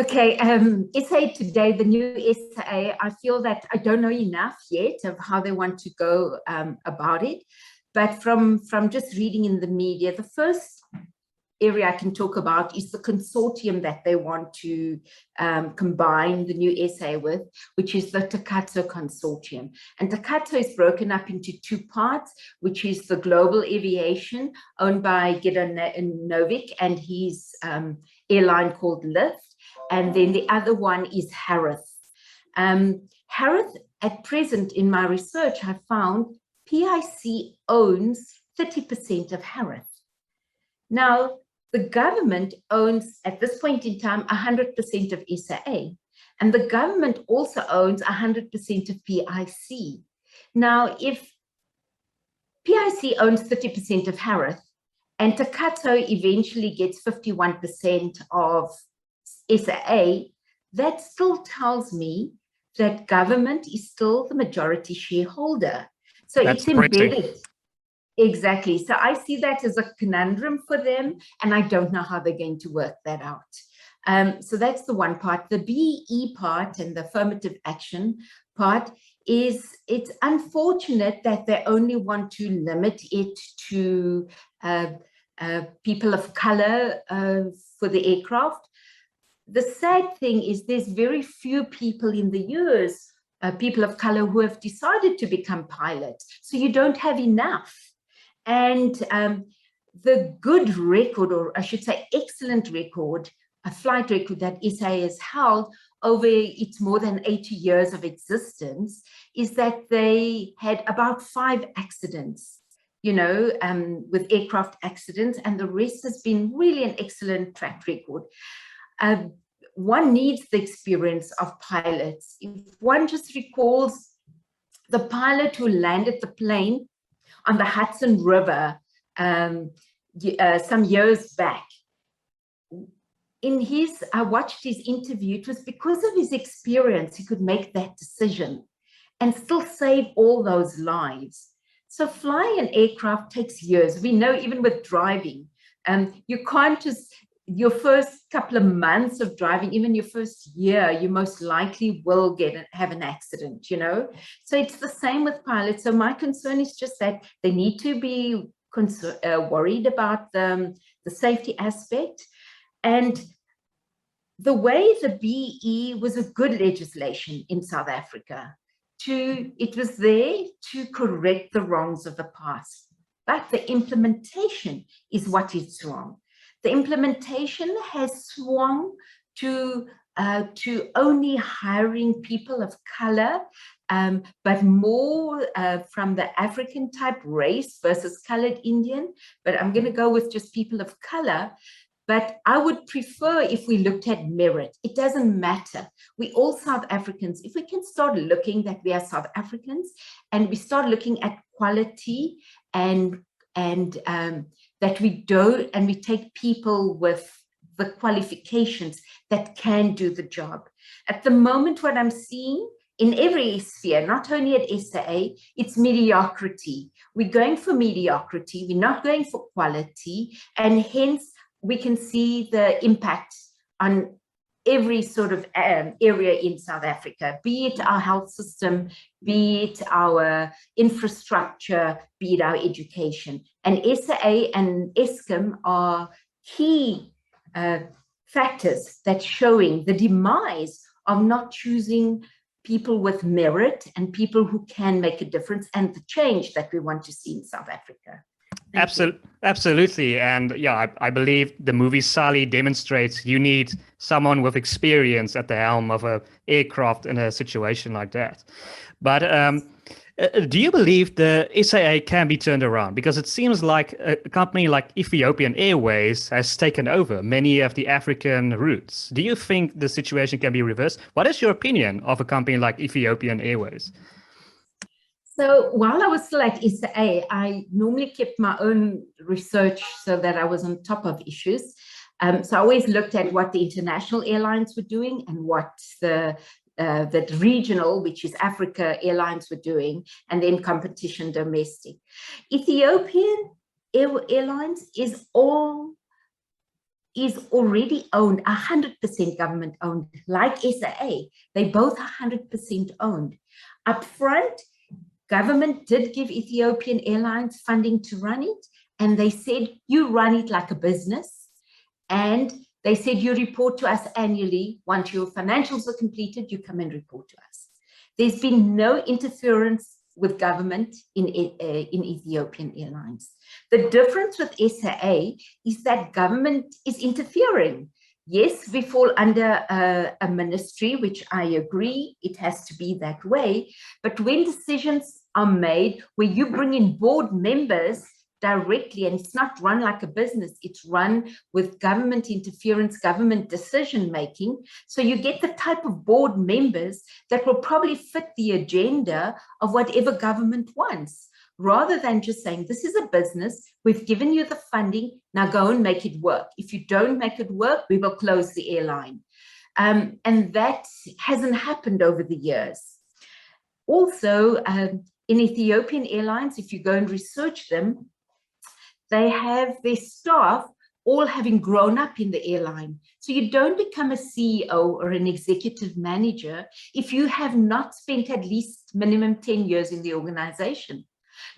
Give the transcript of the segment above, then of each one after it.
Okay, SA today, the new SAA, I feel that I don't know enough yet of how they want to go about it. But from just reading in the media, the first area I can talk about is the consortium that they want to combine the new SA with, which is the Takatso consortium. And Takatso is broken up into two parts, which is the global aviation owned by Gideon Novik and his airline called Lyft. And then the other one is Harith. Harith, at present in my research, I found PIC owns 30% of Harith. Now, the government owns, at this point in time, 100% of SAA. And the government also owns 100% of PIC. Now, if PIC owns 30% of Harith and Takatso eventually gets 51% of SAA, that still tells me that government is still the majority shareholder. So it's embedded. Exactly. So I see that as a conundrum for them, and I don't know how they're going to work that out. So that's the one part. The BE part and the affirmative action part is, it's unfortunate that they only want to limit it to people of color for the aircraft. The sad thing is there's very few people in the US, people of color, who have decided to become pilots. So you don't have enough. And the good record, or I should say excellent record, a flight record that SA has held over its more than 80 years of existence, is that they had about 5 accidents, you know, with aircraft accidents, and the rest has been really an excellent track record. One needs the experience of pilots. If one just recalls the pilot who landed the plane on the Hudson River some years back, I watched his interview. It was because of his experience he could make that decision and still save all those lives. So flying an aircraft takes years. We know even with driving, you can't just, your first couple of months of driving, even your first year, you most likely will have an accident, you know? So it's the same with pilots. So my concern is just that they need to be worried about the safety aspect. And the way the BE was a good legislation in South Africa. It was there to correct the wrongs of the past. But the implementation is what is wrong. The implementation has swung to only hiring people of color, but more from the African type race versus colored Indian. But I'm going to go with just people of color. But I would prefer if we looked at merit. It doesn't matter. We all South Africans, if we can start looking that we are South Africans and we start looking at quality and that we take people with the qualifications that can do the job. At the moment, what I'm seeing in every sphere, not only at SAA, it's mediocrity. We're going for mediocrity. We're not going for quality. And hence, we can see the impact on every sort of area in South Africa, be it our health system, be it our infrastructure, be it our education. And SAA and Eskom are key factors that's showing the demise of not choosing people with merit and people who can make a difference and the change that we want to see in South Africa. Absolutely. And yeah, I believe the movie Sally demonstrates you need someone with experience at the helm of an aircraft in a situation like that. But do you believe the SAA can be turned around? Because it seems like a company like Ethiopian Airways has taken over many of the African routes. Do you think the situation can be reversed? What is your opinion of a company like Ethiopian Airways? So while I was still at SAA, I normally kept my own research so that I was on top of issues. So I always looked at what the international airlines were doing and what the regional, which is Africa, airlines were doing, and then competition domestic. Ethiopian Airlines is all is already owned, 100% government owned, like SAA. They both are 100% owned. Up front, government did give Ethiopian Airlines funding to run it, and they said, you run it like a business. And they said, you report to us annually. Once your financials are completed, you come and report to us. There's been no interference with government in Ethiopian Airlines. The difference with SAA is that government is interfering. Yes, we fall under a ministry, which I agree, it has to be that way. But when decisions are made where you bring in board members directly, and it's not run like a business, it's run with government interference, government decision making. So you get the type of board members that will probably fit the agenda of whatever government wants, rather than just saying, this is a business, we've given you the funding, now go and make it work. If you don't make it work, we will close the airline. And that hasn't happened over the years. Also, in Ethiopian Airlines, if you go and research them, they have their staff all having grown up in the airline. So you don't become a CEO or an executive manager if you have not spent at least minimum 10 years in the organization.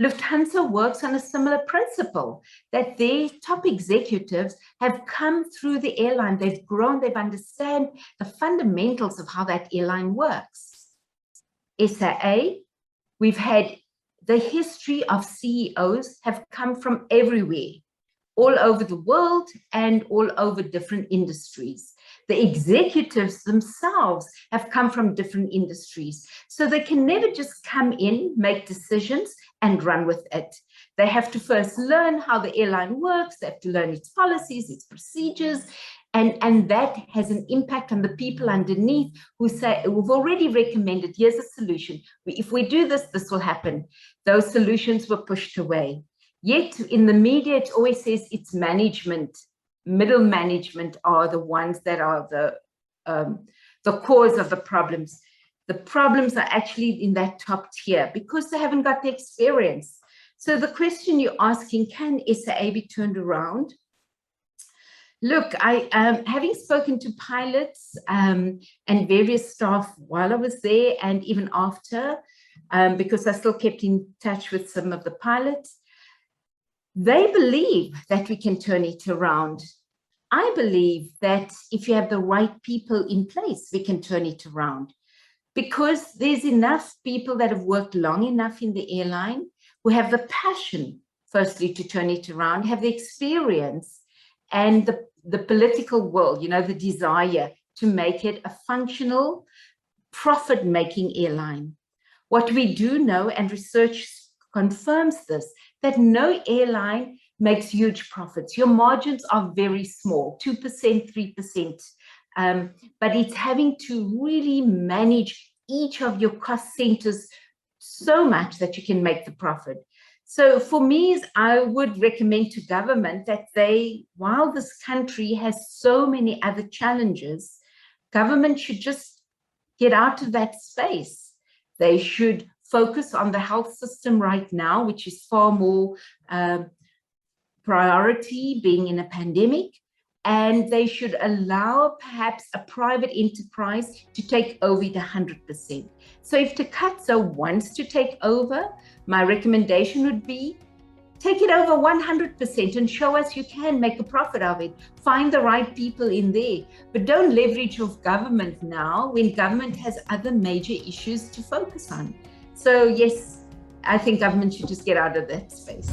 Lufthansa works on a similar principle, that their top executives have come through the airline, they've grown, they've understand the fundamentals of how that airline works. SAA, we've had the history of CEOs have come from everywhere, all over the world and all over different industries. The executives themselves have come from different industries. So they can never just come in, make decisions and run with it. They have to first learn how the airline works. They have to learn its policies, its procedures. And that has an impact on the people underneath who say, we've already recommended, here's a solution. If we do this, this will happen. Those solutions were pushed away. Yet in the media, it always says it's management. Middle management are the ones that are the cause of the problems. The problems are actually in that top tier because they haven't got the experience. So the question you're asking, can SAA be turned around? Look, having spoken to pilots and various staff while I was there and even after, because I still kept in touch with some of the pilots, they believe that we can turn it around. I believe that if you have the right people in place, we can turn it around, because there's enough people that have worked long enough in the airline who have the passion, firstly, to turn it around, have the experience and the political will, you know, the desire to make it a functional, profit-making airline. What we do know, and research confirms this, that no airline makes huge profits. Your margins are very small, 2%, 3%, but it's having to really manage each of your cost centers so much that you can make the profit. So for me, I would recommend to government that they, while this country has so many other challenges, government should just get out of that space. They should focus on the health system right now, which is far more priority being in a pandemic, and they should allow perhaps a private enterprise to take over it 100%. So if Takatso wants to take over, my recommendation would be take it over 100% and show us you can make a profit of it. Find the right people in there, but don't leverage off government now when government has other major issues to focus on. So yes, I think government should just get out of that space.